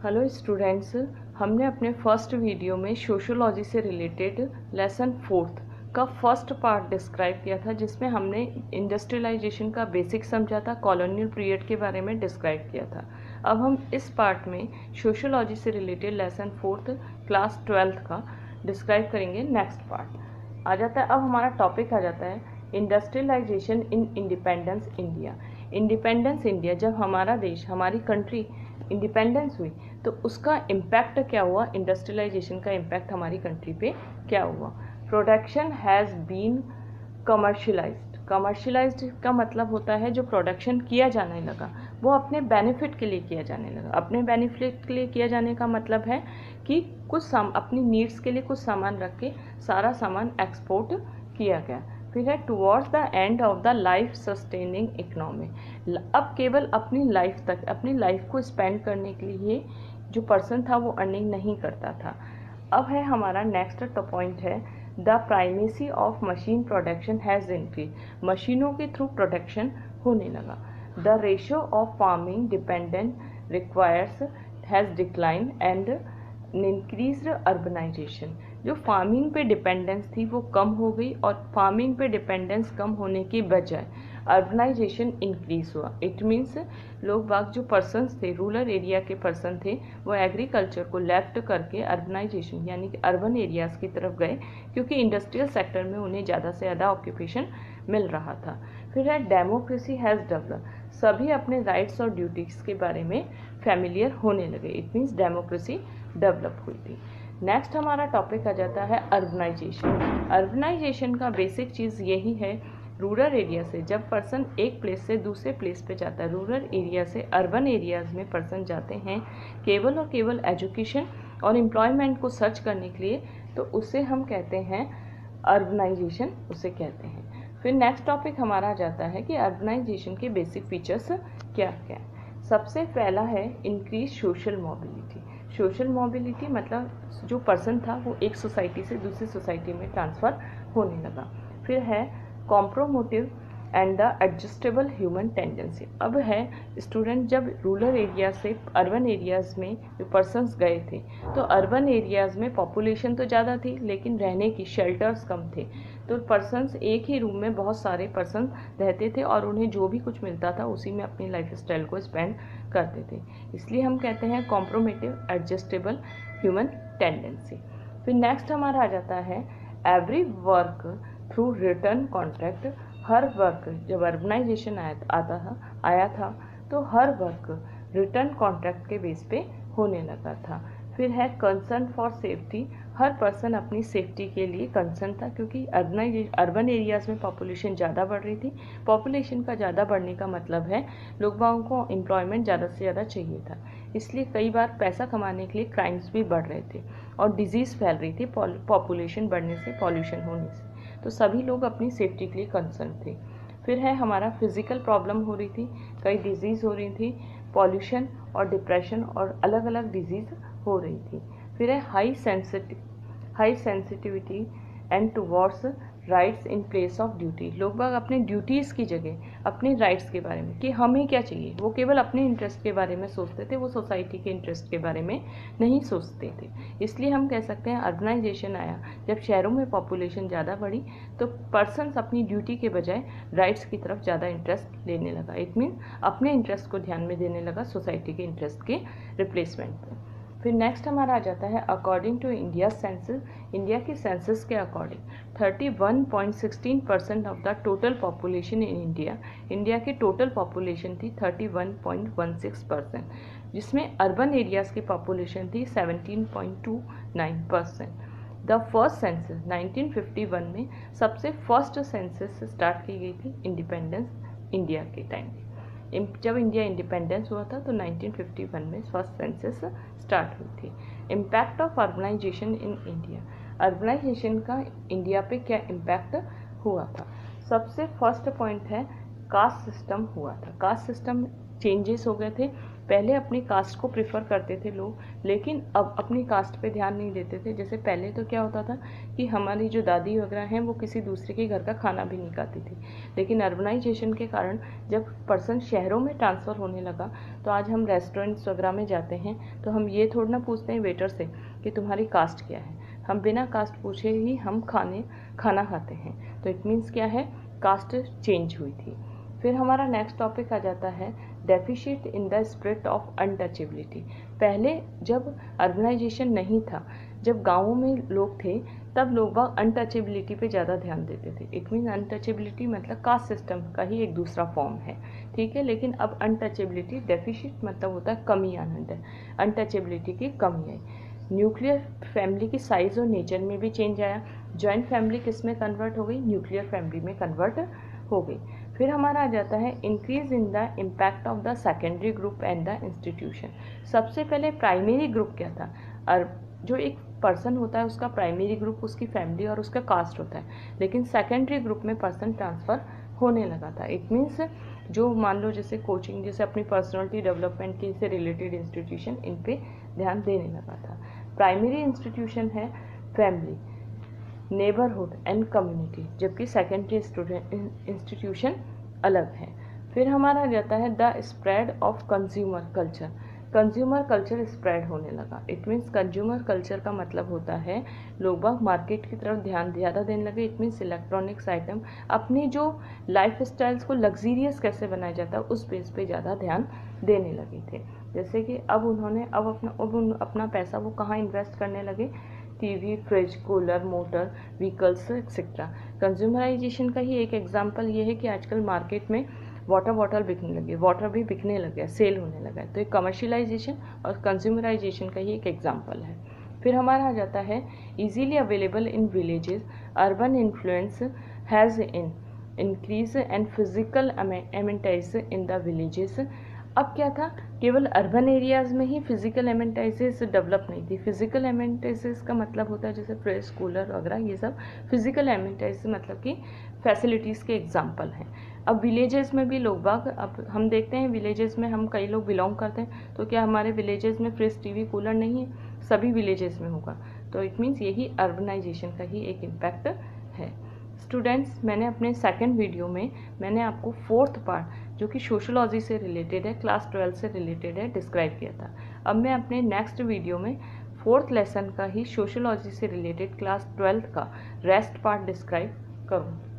Hello students, हमने अपने first video में सोशियोलॉजी से रिलेटेड लेसन फोर्थ का फर्स्ट पार्ट डिस्क्राइब किया था, जिसमें हमने इंडस्ट्रियलाइजेशन का बेसिक समझा था, कॉलोनियल पीरियड के बारे में डिस्क्राइब किया था। अब हम इस पार्ट में सोशियोलॉजी से related lesson fourth class 12th का डिस्क्राइब करेंगे। नेक्स्ट पार्ट आ जाता है, अब हमारा टॉपिक आ जाता है industrialisation in independence India. Independence India, जब हमारा देश, हमारी कंट्री इंडिपेंडेंस हुई तो उसका इम्पैक्ट क्या हुआ, इंडस्ट्रियलाइजेशन का इम्पैक्ट हमारी कंट्री पे क्या हुआ। Production has been commercialised. Commercialised का मतलब होता है जो प्रोडक्शन किया जाने लगा वो अपने बेनिफिट के लिए किया जाने लगा। अपने बेनिफिट के लिए किया जाने का मतलब है कि कुछ अपनी नीड्स के लिए कुछ सामान रख के सारा सामान एक्सपोर्ट किया गया। फिर है towards the end of the life sustaining economy. अब केवल अपनी लाइफ तक, अपनी लाइफ को स्पेंड करने के लिए जो पर्सन था वो अर्निंग नहीं करता था। अब है हमारा नेक्स्ट पॉइंट है the primacy of machine production has increase. मशीनों के थ्रू प्रोडक्शन होने लगा। The ratio of farming dependent requires has decline and increased urbanisation. जो फार्मिंग पे डिपेंडेंस थी वो कम हो गई और फार्मिंग पे डिपेंडेंस कम होने की बजाय अर्बनाइजेशन इंक्रीज हुआ। इट मीन्स लोग बाग जो पर्सन्स थे, रूरल एरिया के पर्सन थे, वो एग्रीकल्चर को लेफ्ट करके अर्बनाइजेशन यानी कि अर्बन एरियाज़ की तरफ गए, क्योंकि इंडस्ट्रियल सेक्टर में उन्हें ज़्यादा से ज़्यादा ऑक्यूपेशन मिल रहा था। फिर है डेमोक्रेसी हैज़ डेवलप। सभी अपने राइट्स और ड्यूटीज़ के बारे में फैमिलियर होने लगे। इट मीन्स डेमोक्रेसी डेवलप हुई थी। नेक्स्ट हमारा टॉपिक आ जाता है अर्बनाइजेशन। अर्बनाइजेशन का बेसिक चीज़ यही है, रूरल एरिया से जब पर्सन एक प्लेस से दूसरे प्लेस पे जाता है, रूरल एरिया से अर्बन एरियाज़ में पर्सन जाते हैं केवल और केवल एजुकेशन और एम्प्लॉयमेंट को सर्च करने के लिए, तो उसे हम कहते हैं अर्बनाइजेशन, उसे कहते हैं। फिर नेक्स्ट टॉपिक हमारा आ जाता है कि अर्बनाइजेशन के बेसिक फीचर्स क्या क्या है। सबसे पहला है increase social mobility. Social mobility मतलब जो पर्सन था वो एक सोसाइटी से दूसरी सोसाइटी में ट्रांसफ़र होने लगा। फिर है कॉम्प्रोमोटिव and the adjustable human tendency. अब है स्टूडेंट, जब रूरल एरिया से अर्बन एरियाज़ में जो पर्सन्स गए थे तो अर्बन एरियाज़ में पॉपुलेशन तो ज़्यादा थी लेकिन रहने की शेल्टर्स कम थे, तो पर्सन्स एक ही रूम में बहुत सारे पर्सन रहते थे और उन्हें जो भी कुछ मिलता था उसी में अपनी लाइफ स्टाइल को स्पेंड करते थे। इसलिए हम कहते हैं कॉम्प्रोमेटिव एडजस्टेबल ह्यूमन टेंडेंसी। फिर नेक्स्ट हमारा आ जाता है every work through return contract. Her work, जब अर्बनाइजेशन आया था तो हर वर्क रिटर्न कॉन्ट्रैक्ट के बेस पे होने लगा था। फिर है concern for safety. Her person अपनी सेफ्टी के लिए कंसर्न था, क्योंकि अर्बन एरियाज़ में पॉपुलेशन ज़्यादा बढ़ रही थी। पॉपुलेशन का ज़्यादा बढ़ने का मतलब है लोगों को एम्प्लॉयमेंट ज़्यादा से ज़्यादा चाहिए था, इसलिए कई बार पैसा कमाने के लिए क्राइम्स भी बढ़ रहे थे और डिजीज़ फैल रही थी पॉपुलेशन बढ़ने से, पॉल्यूशन होने से, तो सभी लोग अपनी सेफ्टी के लिए कंसर्न थे। फिर है हमारा फिज़िकल प्रॉब्लम हो रही थी, कई डिजीज़ हो रही थी, पॉल्यूशन और डिप्रेशन और अलग अलग डिजीज़ हो रही थी। फिर है high sensitivity and towards rights in place of duty. लोग बाग अपने ड्यूटीज़ की जगह अपने राइट्स के बारे में कि हमें क्या चाहिए, वो केवल अपने इंटरेस्ट के बारे में सोचते थे, वो सोसाइटी के इंटरेस्ट के बारे में नहीं सोचते थे। इसलिए हम कह सकते हैं अर्बनाइजेशन आया, जब शहरों में पॉपुलेशन ज़्यादा बढ़ी तो पर्सन्स अपनी ड्यूटी के बजाय राइट्स की तरफ ज़्यादा इंटरेस्ट लेने लगा। इट मीन अपने इंटरेस्ट को ध्यान में देने लगा सोसाइटी के इंटरेस्ट के रिप्लेसमेंट पर। फिर नेक्स्ट हमारा आ जाता है according to India census. India की सेंसस के according 31.16% of the total population in India की टोटल पॉपुलेशन थी 31.16%, जिसमें अर्बन एरियाज़ की पॉपुलेशन थी 17.29%। द फर्स्ट सेंसस 1951 में सबसे फर्स्ट सेंसस स्टार्ट की गई थी इंडिपेंडेंस इंडिया के टाइम। जब इंडिया इंडिपेंडेंस हुआ था तो 1951 में फर्स्ट सेंसस स्टार्ट हुई थी। Impact of urbanisation in India. Urbanisation का इंडिया पे क्या इम्पैक्ट हुआ था। सबसे फर्स्ट पॉइंट है कास्ट सिस्टम हुआ था। कास्ट सिस्टम चेंजेस हो गए थे, पहले अपनी कास्ट को प्रेफर करते थे लोग, लेकिन अब अपनी कास्ट पे ध्यान नहीं देते थे। जैसे पहले तो क्या होता था कि हमारी जो दादी वगैरह हैं वो किसी दूसरे के घर का खाना भी नहीं खाती थी, लेकिन अर्बनाइजेशन के कारण जब पर्सन शहरों में ट्रांसफ़र होने लगा तो आज हम रेस्टोरेंट्स वगैरह में जाते हैं तो हम ये थोड़ा ना पूछते हैं वेटर से कि तुम्हारी कास्ट क्या है, हम बिना कास्ट पूछे ही हम खाना खाते हैं। तो इट मीन्स क्या है, कास्ट चेंज हुई थी। फिर हमारा नेक्स्ट टॉपिक आ जाता है deficit in the spirit of untouchability. पहले जब अर्बनाइजेशन नहीं था, जब गाँवों में लोग थे, तब लोग अनटचेबिलिटी पे ज़्यादा ध्यान देते थे। इट मीन अनटचेबिलिटी मतलब कास्ट सिस्टम का ही एक दूसरा फॉर्म है, ठीक है। लेकिन अब अनटचेबिलिटी, डेफिशिट मतलब होता है कमी आना, अनटचेबिलिटी की कमी आई। न्यूक्लियर फैमिली की साइज़ और नेचर में भी चेंज आया। जॉइंट फैमिली किस में कन्वर्ट हो गई, न्यूक्लियर फैमिली में कन्वर्ट हो गई। फिर हमारा आ जाता है increase in the impact of the secondary group and the institution. सबसे पहले प्राइमरी ग्रुप क्या था, और जो एक पर्सन होता है उसका प्राइमरी ग्रुप उसकी फैमिली और उसका कास्ट होता है, लेकिन सेकेंडरी ग्रुप में पर्सन ट्रांसफ़र होने लगा था। इट मीन्स जो मान लो जैसे कोचिंग, जैसे अपनी पर्सनालिटी डेवलपमेंट के से रिलेटेड इंस्टीट्यूशन, इन पे ध्यान देने लगा था। प्राइमरी इंस्टीट्यूशन है फैमिली, नेबरहुड एंड कम्युनिटी, जबकि सेकेंडरी इंस्टीट्यूशन अलग है। फिर हमारा जाता है the spread of consumer culture. Consumer culture spread होने लगा। इट मीन्स कंज्यूमर कल्चर का मतलब होता है लोग बाग मार्केट की तरफ ध्यान ज़्यादा देने लगे। इट मीन्स इलेक्ट्रॉनिक्स आइटम, अपनी जो लाइफ स्टाइल्स को लग्जीरियस कैसे बनाया जाता है उस बेस पे ज़्यादा ध्यान देने लगे थे। जैसे कि अब उन्होंने अपना पैसा वो कहाँ इन्वेस्ट करने लगे, TV, fridge, cooler, motor vehicles etcetera. Consumerisation का ही एक एग्जांपल ये है कि आजकल मार्केट में वाटर बॉटल बिकने लगे, वाटर भी बिकने लगे, सेल होने लगा है। तो एक कमर्शियलाइजेशन और कंज्यूमराइजेशन का ही एक एग्जांपल है। फिर हमारा आ जाता है easily available in villages, urban influence has increase and physical amenities in the villages. अब क्या था, केवल अर्बन एरियाज़ में ही फिजिकल एमेनिटीज डेवलप नहीं थी। फिजिकल एमेनिटीज का मतलब होता है जैसे फ्रिज, कूलर वगैरह, ये सब फिजिकल एमेनिटीज मतलब कि फैसिलिटीज़ के एग्जांपल हैं। अब विलेजेस में भी लोग बाग, अब हम देखते हैं विलेजेस में हम कई लोग बिलोंग करते हैं, तो क्या हमारे विलेजेस में फ्रिज, टीवी, कूलर नहीं है? सभी विलेजेस में होगा। तो इट मीन्स यही अर्बनाइजेशन का ही एक इम्पैक्ट है। स्टूडेंट्स, मैंने अपने सेकंड वीडियो में मैंने आपको फोर्थ पार्ट जो कि सोशोलॉजी से रिलेटेड है, क्लास 12 से रिलेटेड है, डिस्क्राइब किया था। अब मैं अपने नेक्स्ट वीडियो में फोर्थ लेसन का ही सोशोलॉजी से रिलेटेड क्लास 12 का रेस्ट पार्ट डिस्क्राइब करूँ।